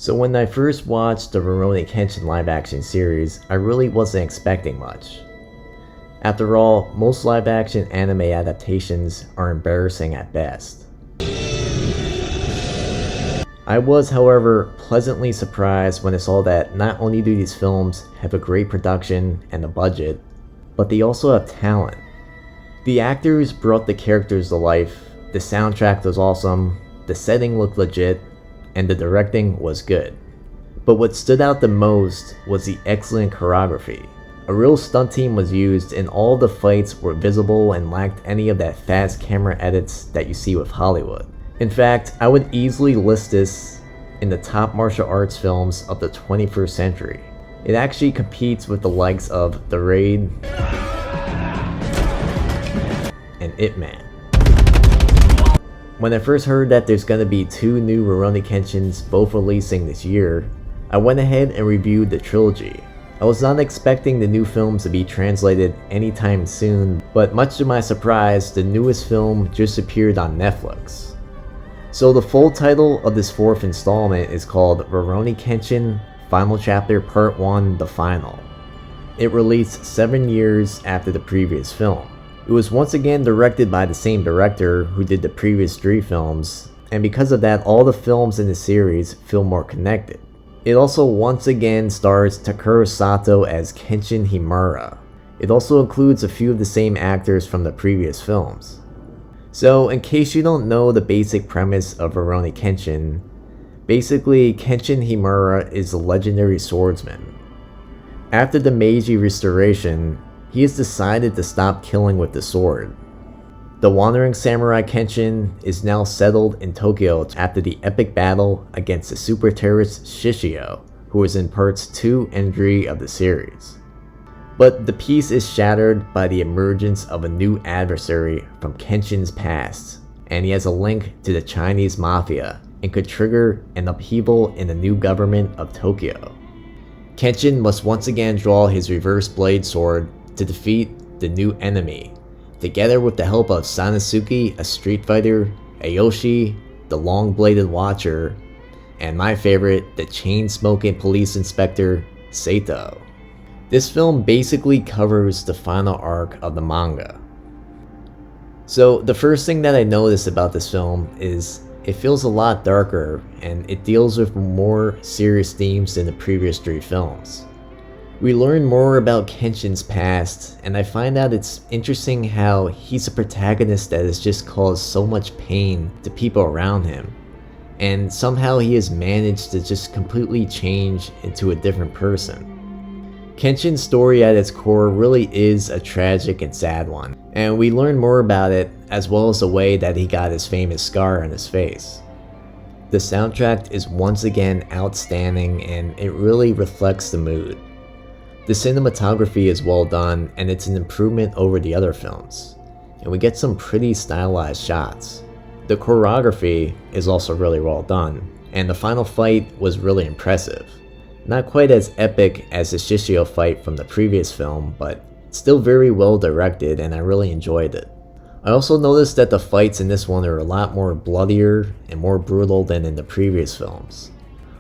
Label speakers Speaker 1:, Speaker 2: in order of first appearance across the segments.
Speaker 1: So when I first watched the Rurouni Kenshin live action series, I really wasn't expecting much. After all, most live action anime adaptations are embarrassing at best. I was, however, pleasantly surprised when I saw that not only do these films have a great production and a budget, but they also have talent. The actors brought the characters to life, the soundtrack was awesome, the setting looked legit, and the directing was good. But what stood out the most was the excellent choreography. A real stunt team was used and all the fights were visible and lacked any of that fast camera edits that you see with Hollywood. In fact, I would easily list this in the top martial arts films of the 21st century. It actually competes with the likes of The Raid and Ip Man. When I first heard that there's gonna be 2 new Rurouni Kenshins both releasing this year, I went ahead and reviewed the trilogy. I was not expecting the new films to be translated anytime soon, but much to my surprise, the newest film just appeared on Netflix. So the full title of this 4th installment is called Rurouni Kenshin Final Chapter Part 1 The Final. It released 7 years after the previous film. It was once again directed by the same director who did the previous 3 films, and because of that all the films in the series feel more connected. It also once again stars Takeru Sato as Kenshin Himura. It also includes a few of the same actors from the previous films. So in case you don't know the basic premise of Rurouni Kenshin, basically Kenshin Himura is a legendary swordsman. After the Meiji Restoration, he has decided to stop killing with the sword. The wandering samurai Kenshin is now settled in Tokyo after the epic battle against the super terrorist Shishio, who was in parts 2 and 3 of the series. But the peace is shattered by the emergence of a new adversary from Kenshin's past, and he has a link to the Chinese mafia and could trigger an upheaval in the new government of Tokyo. Kenshin must once again draw his reverse blade sword to defeat the new enemy, together with the help of Sanosuke, a street fighter, Ayoshi, the long-bladed watcher, and my favorite, the chain-smoking police inspector, Sato. This film basically covers the final arc of the manga. So the first thing that I noticed about this film is it feels a lot darker and it deals with more serious themes than the previous 3 films. We learn more about Kenshin's past, and I find out it's interesting how he's a protagonist that has just caused so much pain to people around him, and somehow he has managed to just completely change into a different person. Kenshin's story at its core really is a tragic and sad one, and we learn more about it as well as the way that he got his famous scar on his face. The soundtrack is once again outstanding and it really reflects the mood. The cinematography is well done and it's an improvement over the other films, and we get some pretty stylized shots. The choreography is also really well done, and the final fight was really impressive. Not quite as epic as the Shishio fight from the previous film, but still very well directed and I really enjoyed it. I also noticed that the fights in this one are a lot more bloodier and more brutal than in the previous films.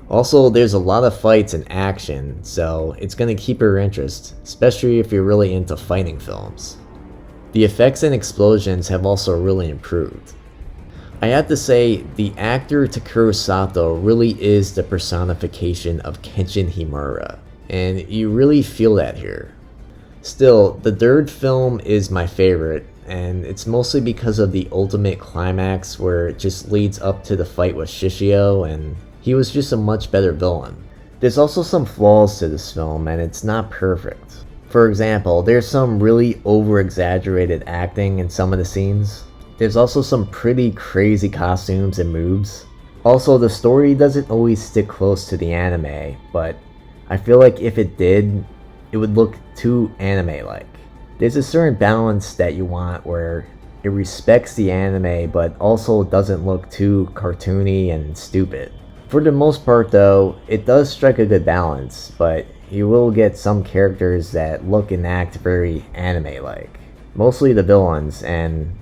Speaker 1: Also, there's a lot of fights and action, so it's going to keep your interest, especially if you're really into fighting films. The effects and explosions have also really improved. I have to say, the actor Takeru Sato really is the personification of Kenshin Himura, and you really feel that here. Still, the 3rd film is my favorite, and it's mostly because of the ultimate climax where it just leads up to the fight with Shishio, and he was just a much better villain. There's also some flaws to this film, and it's not perfect. For example, there's some really over-exaggerated acting in some of the scenes. There's also some pretty crazy costumes and moves. Also, the story doesn't always stick close to the anime, but I feel like if it did, it would look too anime-like. There's a certain balance that you want where it respects the anime but also doesn't look too cartoony and stupid. For the most part though, it does strike a good balance, but you will get some characters that look and act very anime-like. Mostly the villains, and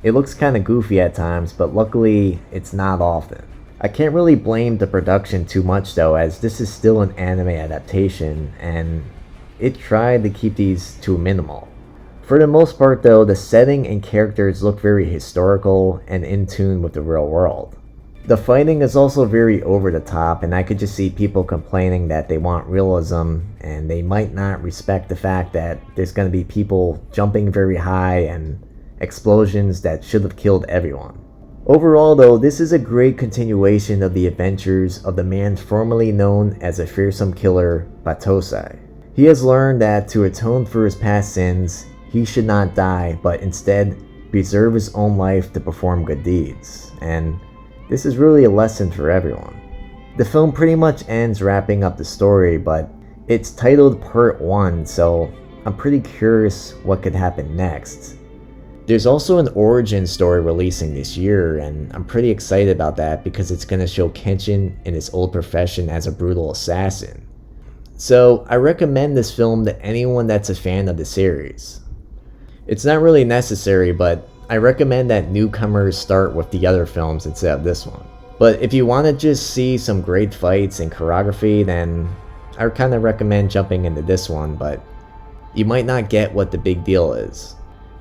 Speaker 1: it looks kinda goofy at times, but luckily it's not often. I can't really blame the production too much though, as this is still an anime adaptation, and it tried to keep these to a minimal. For the most part though, the setting and characters look very historical and in tune with the real world. The fighting is also very over the top, and I could just see people complaining that they want realism and they might not respect the fact that there's going to be people jumping very high and explosions that should have killed everyone. Overall though, this is a great continuation of the adventures of the man formerly known as a fearsome killer, Batosai. He has learned that to atone for his past sins, he should not die, but instead preserve his own life to perform good deeds, and this is really a lesson for everyone. The film pretty much ends wrapping up the story, but it's titled Part 1, so I'm pretty curious what could happen next. There's also an origin story releasing this year, and I'm pretty excited about that because it's going to show Kenshin in his old profession as a brutal assassin. So I recommend this film to anyone that's a fan of the series. It's not really necessary, but I recommend that newcomers start with the other films instead of this one. But if you want to just see some great fights and choreography, then I kind of recommend jumping into this one, but you might not get what the big deal is.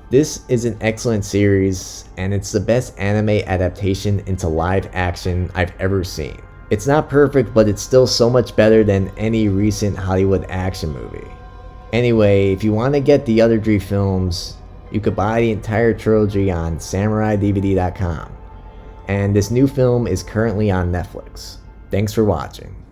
Speaker 1: This is an excellent series, and it's the best anime adaptation into live action I've ever seen. It's not perfect, but it's still so much better than any recent Hollywood action movie. Anyway, if you want to get the other 3 films, you could buy the entire trilogy on SamuraiDVD.com. And this new film is currently on Netflix. Thanks for watching.